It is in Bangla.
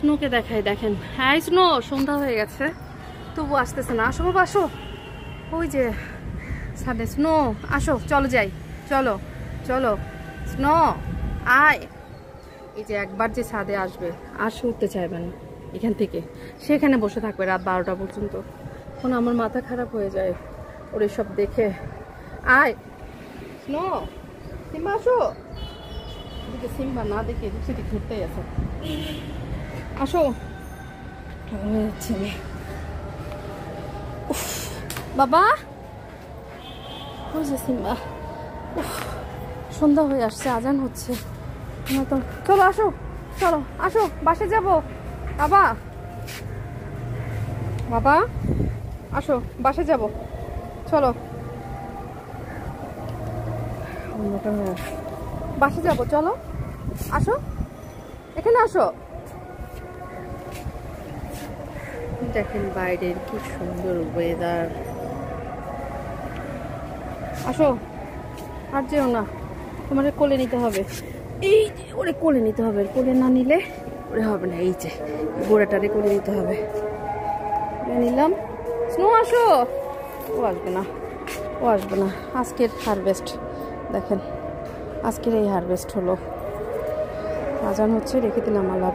স্নোকে দেখাই, দেখেন। হ্যাঁ স্নো, সন্ধ্যা হয়ে গেছে তবু আসতেছে না। আসো বাবা আসো, ওই যে ছাদে স্নো। আসো চলো যাই, চলো চলো স্নো আয়। এই যে একবার যে ছাদে আসবে আর সে উঠতে চাইবে না এখান থেকে, সেখানে বসে থাকবে রাত 12টা পর্যন্ত। এখন আমার মাথা খারাপ হয়ে যায় ওর সব দেখে। আয় স্নো, সিম্বা আসো। এদিকে সিম্বা না দেখে সেটি ঘুরতেই আছে। আসো ছেলে। বাবা ওই যে সিম্বা। সন্ধ্যা হয়ে আসছে, আজান হচ্ছে। তো চলো আসো, চলো আসো, বাসে যাব। বাবা বাবা আসো, বাসে যাব, চলো বাসে যাব, চলো আসো, এখানে আসো। দেখেন বাইরের কি সুন্দর ওয়েদার। আসো, আর যেও না, তোমার কোলে নিতে হবে। এই যে ওরে কোলে নিতে হবে, কোলে না নিলে ওরে হবে না। এই যে গোড়াটারে কোলে নিতে হবে। নিলাম। স্নো আসো। ও আসবে না, ও আসবে না। আজকের হারভেস্ট দেখেন, আজকের এই হারভেস্ট হলো। আজান হচ্ছে, রেখে দিলাম। আল্লাহ।